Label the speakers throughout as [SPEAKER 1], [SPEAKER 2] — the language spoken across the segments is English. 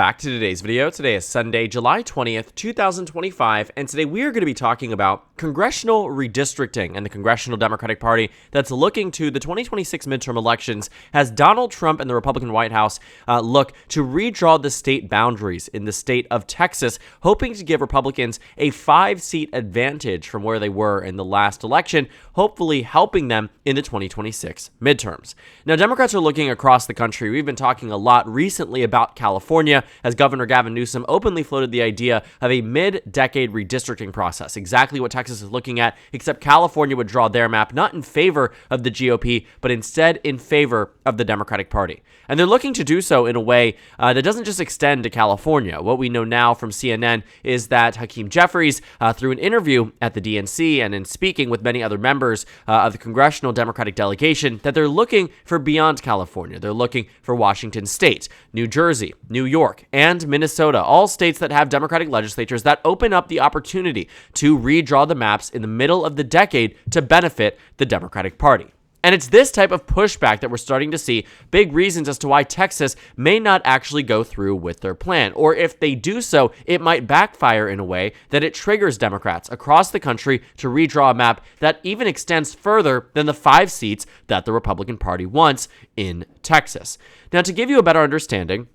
[SPEAKER 1] Back to today's video. Today is Sunday, July 20th, 2025, and today we are going to be talking about congressional redistricting and the Congressional Democratic Party that's looking to the 2026 midterm elections as Donald Trump and the Republican White House look to redraw the state boundaries in the state of Texas, hoping to give Republicans a 5-seat advantage from where they were in the last election, hopefully helping them in the 2026 midterms. Now, Democrats are looking across the country. We've been talking a lot recently about California, as Governor Gavin Newsom openly floated the idea of a mid-decade redistricting process, exactly what Texas is looking at, except California would draw their map not in favor of the GOP, but instead in favor of the Democratic Party. And they're looking to do so in a way that doesn't just extend to California. What we know now from CNN is that Hakeem Jeffries, through an interview at the DNC and in speaking with many other members of the Congressional Democratic Delegation, that they're looking for beyond California. They're looking for Washington State, New Jersey, New York, and Minnesota, all states that have Democratic legislatures that open up the opportunity to redraw the maps in the middle of the decade to benefit the Democratic Party. And it's this type of pushback that we're starting to see big reasons as to why Texas may not actually go through with their plan. Or if they do so, it might backfire in a way that it triggers Democrats across the country to redraw a map that even extends further than the 5 seats that the Republican Party wants in Texas. Now, to give you a better understanding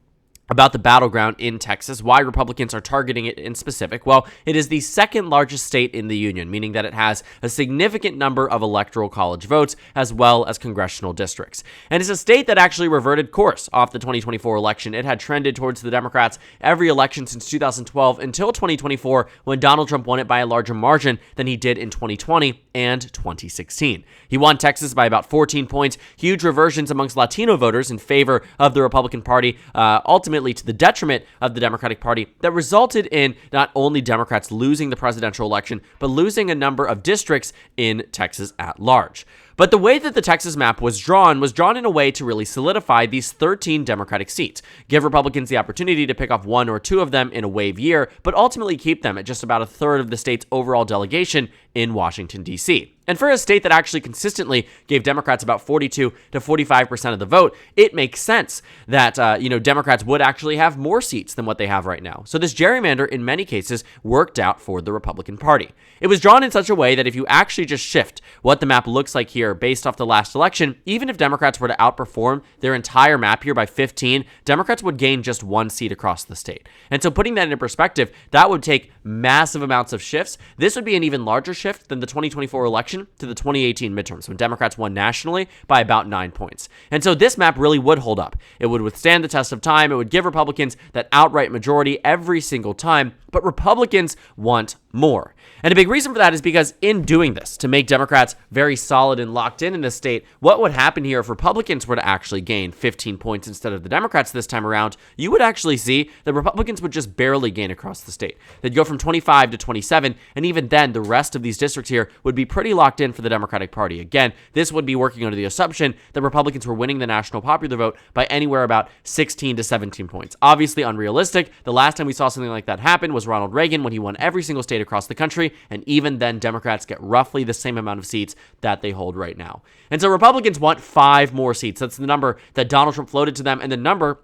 [SPEAKER 1] about the battleground in Texas, why Republicans are targeting it in specific, well, it is the second largest state in the union, meaning that it has a significant number of electoral college votes as well as congressional districts. And it's a state that actually reverted course off the 2024 election. It had trended towards the Democrats every election since 2012 until 2024, when Donald Trump won it by a larger margin than he did in 2020 and 2016. He won Texas by about 14 points, huge reversions amongst Latino voters in favor of the Republican Party, ultimately to the detriment of the Democratic Party, that resulted in not only Democrats losing the presidential election, but losing a number of districts in Texas at large. But the way that the Texas map was drawn in a way to really solidify these 13 Democratic seats, give Republicans the opportunity to pick off 1 or 2 of them in a wave year, but ultimately keep them at just about a third of the state's overall delegation in Washington, D.C. And for a state that actually consistently gave Democrats about 42 to 45% of the vote, it makes sense that, Democrats would actually have more seats than what they have right now. So this gerrymander, in many cases, worked out for the Republican Party. It was drawn in such a way that if you actually just shift what the map looks like here based off the last election, even if Democrats were to outperform their entire map here by 15, Democrats would gain just 1 seat across the state. And so putting that into perspective, that would take massive amounts of shifts. This would be an even larger shift than the 2024 election to the 2018 midterms, when Democrats won nationally by about 9 points. And so this map really would hold up. It would withstand the test of time. It would give Republicans that outright majority every single time, but Republicans want more. And a big reason for that is because in doing this, to make Democrats very solid and locked in the state, what would happen here if Republicans were to actually gain 15 points instead of the Democrats this time around? You would actually see that Republicans would just barely gain across the state. They'd go from 25 to 27, and even then, the rest of these districts here would be pretty locked in for the Democratic Party. Again, this would be working under the assumption that Republicans were winning the national popular vote by anywhere about 16 to 17 points. Obviously unrealistic. The last time we saw something like that happen was Ronald Reagan, when he won every single state across the country, and even then Democrats get roughly the same amount of seats that they hold right now. And so Republicans want 5 more seats. That's the number that Donald Trump floated to them, and the number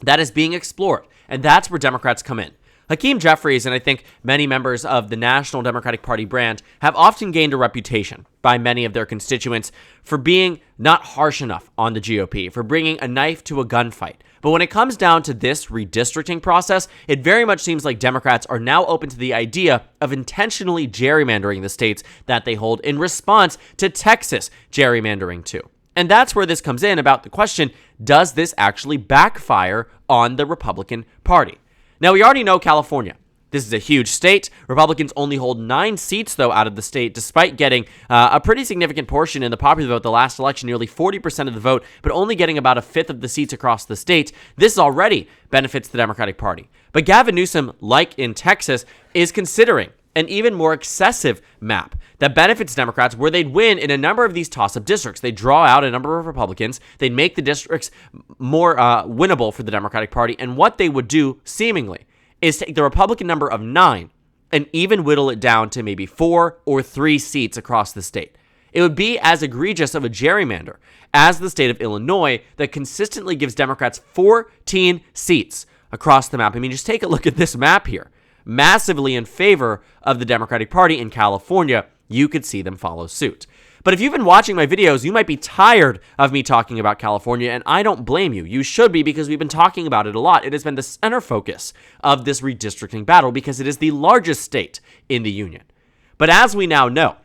[SPEAKER 1] that is being explored. And that's where Democrats come in. Hakeem Jeffries, and I think many members of the National Democratic Party brand, have often gained a reputation by many of their constituents for being not harsh enough on the GOP, for bringing a knife to a gunfight. But when it comes down to this redistricting process, it very much seems like Democrats are now open to the idea of intentionally gerrymandering the states that they hold in response to Texas gerrymandering too. And that's where this comes in about the question, does this actually backfire on the Republican Party? Now, we already know California. This is a huge state. Republicans only hold 9 seats, though, out of the state, despite getting a pretty significant portion in the popular vote the last election, nearly 40% of the vote, but only getting about a fifth of the seats across the state. This already benefits the Democratic Party. But Gavin Newsom, like in Texas, is considering an even more excessive map that benefits Democrats, where they'd win in a number of these toss-up districts. They'd draw out a number of Republicans. They'd make the districts more winnable for the Democratic Party. And what they would do, seemingly, is take the Republican number of 9 and even whittle it down to maybe 4 or 3 seats across the state. It would be as egregious of a gerrymander as the state of Illinois that consistently gives Democrats 14 seats across the map. I mean, just take a look at this map here. Massively in favor of the Democratic Party in California, you could see them follow suit. But if you've been watching my videos, you might be tired of me talking about California, and I don't blame you. You should be, because we've been talking about it a lot. It has been the center focus of this redistricting battle because it is the largest state in the union. But as we now know,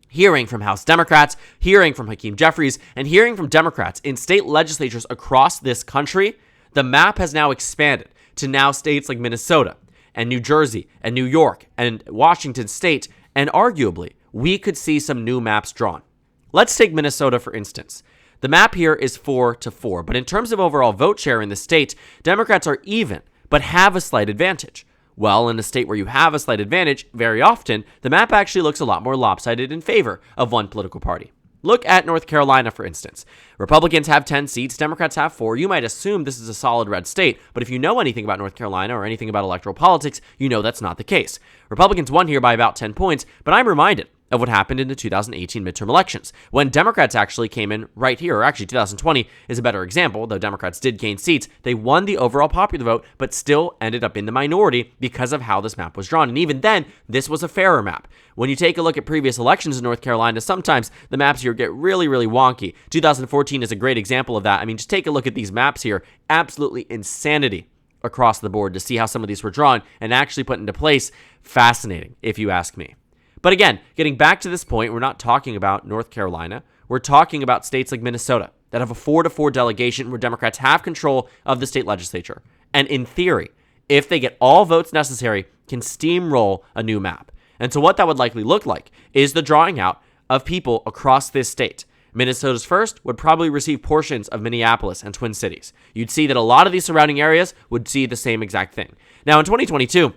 [SPEAKER 1] hearing from House Democrats, hearing from Hakeem Jeffries, and hearing from Democrats in state legislatures across this country, the map has now expanded to now states like Minnesota and New Jersey and New York and Washington State, and arguably, we could see some new maps drawn. Let's take Minnesota, for instance. The map here is 4-4, but in terms of overall vote share in the state, Democrats are even, but have a slight advantage. Well, in a state where you have a slight advantage, very often, the map actually looks a lot more lopsided in favor of one political party. Look at North Carolina, for instance. Republicans have 10 seats, Democrats have 4. You might assume this is a solid red state, but if you know anything about North Carolina or anything about electoral politics, you know that's not the case. Republicans won here by about 10 points, but I'm reminded of what happened in the 2018 midterm elections, when Democrats actually came in right here, or actually 2020 is a better example, though Democrats did gain seats. They won the overall popular vote, but still ended up in the minority because of how this map was drawn. And even then, this was a fairer map. When you take a look at previous elections in North Carolina, sometimes the maps here get really, really wonky. 2014 is a great example of that. I mean, just take a look at these maps here. Absolutely insanity across the board to see how some of these were drawn and actually put into place. Fascinating, if you ask me. But again, getting back to this point, we're not talking about North Carolina. We're talking about states like Minnesota that have a 4-4 delegation where Democrats have control of the state legislature. And in theory, if they get all votes necessary, can steamroll a new map. And so what that would likely look like is the drawing out of people across this state. Minnesota's first would probably receive portions of Minneapolis and Twin Cities. You'd see that a lot of these surrounding areas would see the same exact thing. Now in 2022,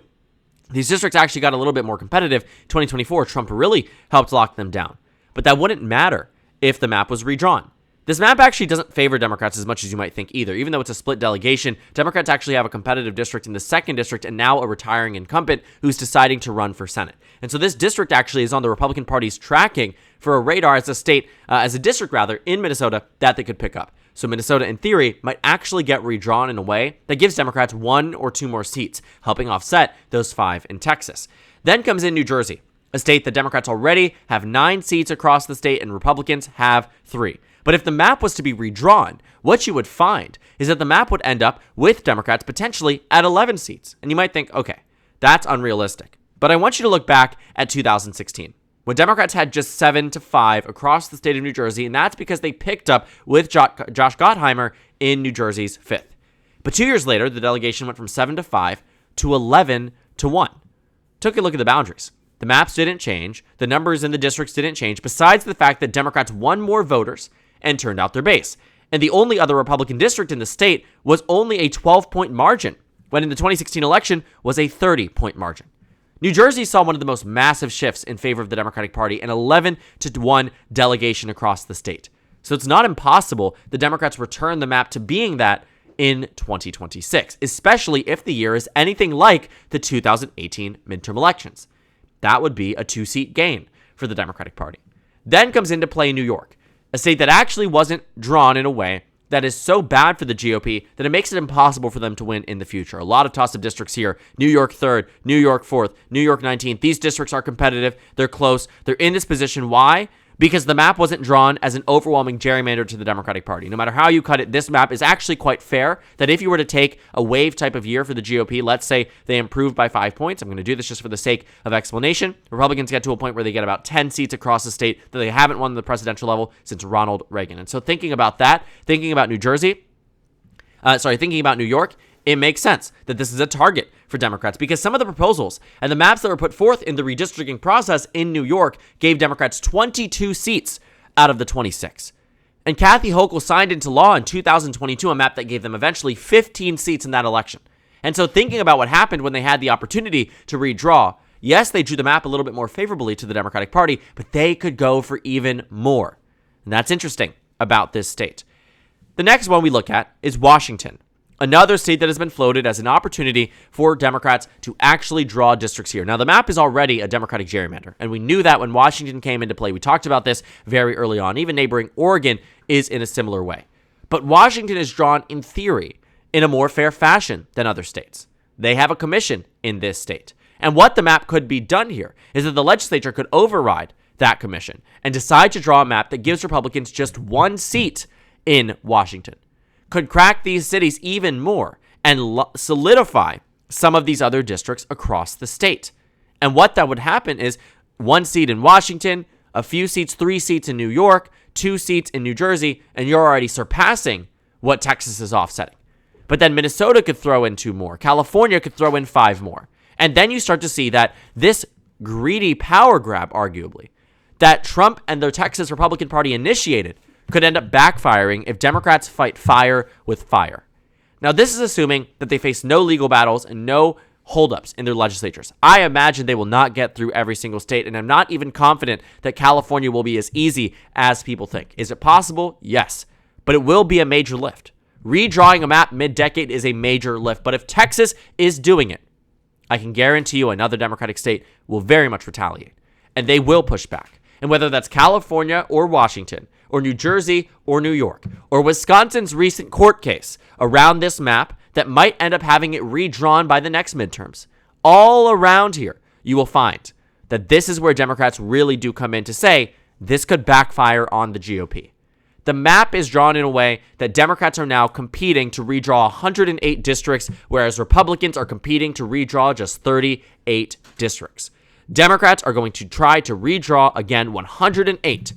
[SPEAKER 1] these districts actually got a little bit more competitive. 2024, Trump really helped lock them down. But that wouldn't matter if the map was redrawn. This map actually doesn't favor Democrats as much as you might think either. Even though it's a split delegation, Democrats actually have a competitive district in the 2nd district and now a retiring incumbent who's deciding to run for Senate. And so this district actually is on the Republican Party's tracking for a radar as a district in Minnesota that they could pick up. So Minnesota, in theory, might actually get redrawn in a way that gives Democrats 1 or 2 more seats, helping offset those 5 in Texas. Then comes in New Jersey, a state that Democrats already have 9 seats across the state and Republicans have 3. But if the map was to be redrawn, what you would find is that the map would end up with Democrats potentially at 11 seats. And you might think, okay, that's unrealistic. But I want you to look back at 2016. When Democrats had just 7-5 across the state of New Jersey, and that's because they picked up with Josh Gottheimer in New Jersey's 5th. But 2 years later, the delegation went from 7-5 to 11-1. Took a look at the boundaries. The maps didn't change. The numbers in the districts didn't change, besides the fact that Democrats won more voters and turned out their base. And the only other Republican district in the state was only a 12-point margin, when in the 2016 election was a 30-point margin. New Jersey saw one of the most massive shifts in favor of the Democratic Party, an 11-1 delegation across the state. So it's not impossible the Democrats return the map to being that in 2026, especially if the year is anything like the 2018 midterm elections. That would be a 2-seat gain for the Democratic Party. Then comes into play New York, a state that actually wasn't drawn in a way that is so bad for the GOP that it makes it impossible for them to win in the future. A lot of toss-up districts here. New York 3rd, New York 4th, New York 19th. These districts are competitive. They're close. They're in this position. Why? Because the map wasn't drawn as an overwhelming gerrymander to the Democratic Party. No matter how you cut it, this map is actually quite fair, that if you were to take a wave type of year for the GOP, let's say they improved by 5 points. I'm going to do this just for the sake of explanation. Republicans get to a point where they get about 10 seats across the state that they haven't won the presidential level since Ronald Reagan. And so thinking about that, thinking about New York, it makes sense that this is a target for Democrats because some of the proposals and the maps that were put forth in the redistricting process in New York gave Democrats 22 seats out of the 26. And Kathy Hochul signed into law in 2022 a map that gave them eventually 15 seats in that election. And so thinking about what happened when they had the opportunity to redraw, yes, they drew the map a little bit more favorably to the Democratic Party, but they could go for even more. And that's interesting about this state. The next one we look at is Washington. Another state that has been floated as an opportunity for Democrats to actually draw districts here. Now, the map is already a Democratic gerrymander, and we knew that when Washington came into play. We talked about this very early on. Even neighboring Oregon is in a similar way. But Washington is drawn, in theory, in a more fair fashion than other states. They have a commission in this state. And what the map could be done here is that the legislature could override that commission and decide to draw a map that gives Republicans just one seat in Washington, could crack these cities even more and solidify some of these other districts across the state. And what that would happen is one seat in Washington, a few seats, 3 seats in New York, 2 seats in New Jersey, and you're already surpassing what Texas is offsetting. But then Minnesota could throw in 2 more. California could throw in 5 more. And then you start to see that this greedy power grab, arguably, that Trump and the Texas Republican Party initiated could end up backfiring if Democrats fight fire with fire. Now, this is assuming that they face no legal battles and no holdups in their legislatures. I imagine they will not get through every single state, and I'm not even confident that California will be as easy as people think. Is it possible? Yes, but it will be a major lift. Redrawing a map mid-decade is a major lift, but if Texas is doing it, I can guarantee you another Democratic state will very much retaliate, and they will push back. And whether that's California or Washington, or New Jersey or New York, or Wisconsin's recent court case around this map that might end up having it redrawn by the next midterms, all around here, you will find that this is where Democrats really do come in to say this could backfire on the GOP. The map is drawn in a way that Democrats are now competing to redraw 108 districts, whereas Republicans are competing to redraw just 38 districts. Democrats are going to try to redraw again 108,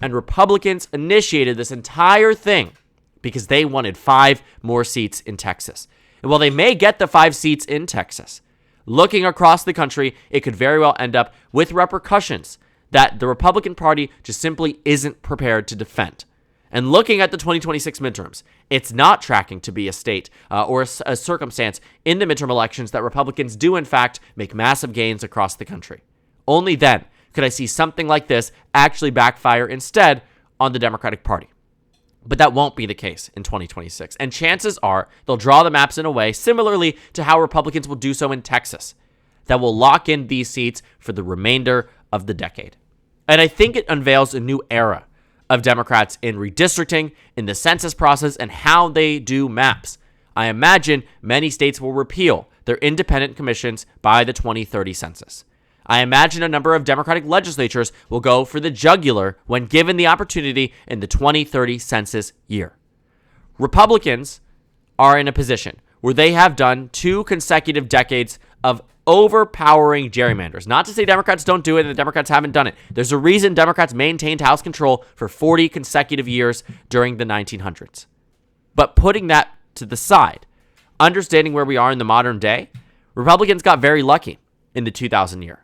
[SPEAKER 1] and Republicans initiated this entire thing because they wanted 5 more seats in Texas. And while they may get the 5 seats in Texas, looking across the country, it could very well end up with repercussions that the Republican Party just simply isn't prepared to defend. And looking at the 2026 midterms, it's not tracking to be a state or a circumstance in the midterm elections that Republicans do, in fact, make massive gains across the country. Only then could I see something like this actually backfire instead on the Democratic Party. But that won't be the case in 2026. And chances are they'll draw the maps in a way similarly to how Republicans will do so in Texas that will lock in these seats for the remainder of the decade. And I think it unveils a new era of Democrats in redistricting, in the census process, and how they do maps. I imagine many states will repeal their independent commissions by the 2030 census. I imagine a number of Democratic legislatures will go for the jugular when given the opportunity in the 2030 census year. Republicans are in a position where they have done 2 consecutive decades of overpowering gerrymanders. Not to say Democrats don't do it and the Democrats haven't done it. There's a reason Democrats maintained House control for 40 consecutive years during the 1900s. But putting that to the side, understanding where we are in the modern day, Republicans got very lucky in the 2000 year.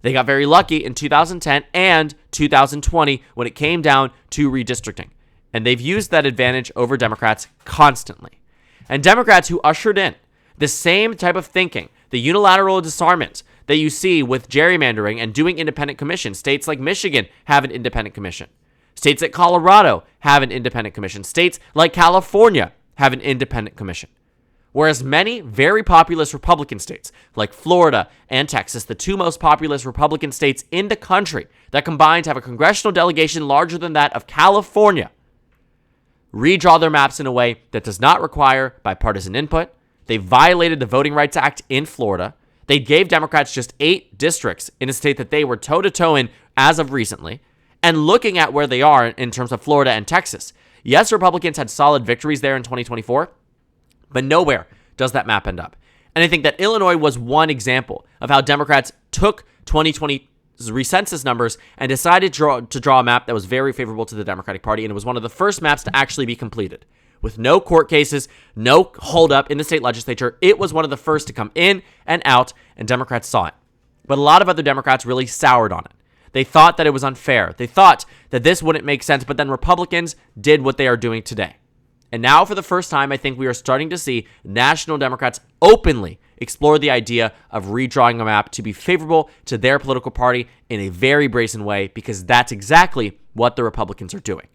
[SPEAKER 1] They got very lucky in 2010 and 2020 when it came down to redistricting. And they've used that advantage over Democrats constantly. And Democrats who ushered in the same type of thinking, the unilateral disarmament that you see with gerrymandering and doing independent commissions. States like Michigan have an independent commission. States like Colorado have an independent commission. States like California have an independent commission. Whereas many very populous Republican states like Florida and Texas, the 2 most populous Republican states in the country that combined have a congressional delegation larger than that of California, redraw their maps in a way that does not require bipartisan input. They violated the Voting Rights Act in Florida. They gave Democrats just 8 districts in a state that they were toe-to-toe in as of recently. And looking at where they are in terms of Florida and Texas, yes, Republicans had solid victories there in 2024, but nowhere does that map end up. And I think that Illinois was one example of how Democrats took 2020's recensus numbers and decided to draw a map that was very favorable to the Democratic Party, and it was one of the first maps to actually be completed. With no court cases, no holdup in the state legislature, it was one of the first to come in and out, and Democrats saw it. But a lot of other Democrats really soured on it. They thought that it was unfair. They thought that this wouldn't make sense, but then Republicans did what they are doing today. And now, for the first time, I think we are starting to see national Democrats openly explore the idea of redrawing a map to be favorable to their political party in a very brazen way, because that's exactly what the Republicans are doing.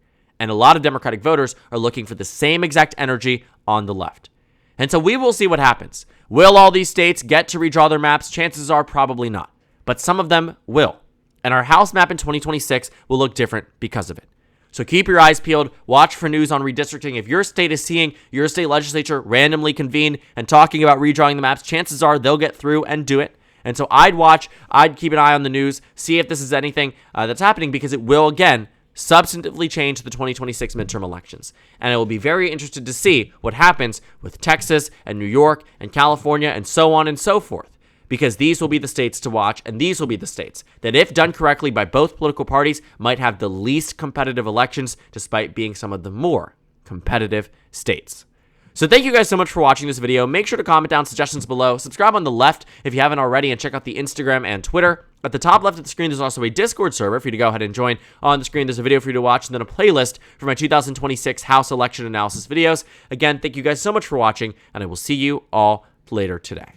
[SPEAKER 1] And a lot of Democratic voters are looking for the same exact energy on the left. And so we will see what happens. Will all these states get to redraw their maps? Chances are probably not. But some of them will. And our House map in 2026 will look different because of it. So keep your eyes peeled, watch for news on redistricting. If your state is seeing your state legislature randomly convene and talking about redrawing the maps, chances are they'll get through and do it. And so I'd keep an eye on the news, see if this is anything that's happening, because it will, again, substantively change the 2026 midterm elections. And I will be very interested to see what happens with Texas and New York and California and so on and so forth, because these will be the states to watch, and these will be the states that, if done correctly by both political parties, might have the least competitive elections, despite being some of the more competitive states. So thank you guys so much for watching this video. Make sure to comment down suggestions below. Subscribe on the left if you haven't already, and check out the Instagram and Twitter. At the top left of the screen, there's also a Discord server for you to go ahead and join. On the screen, there's a video for you to watch, and then a playlist for my 2026 House election analysis videos. Again, thank you guys so much for watching, and I will see you all later today.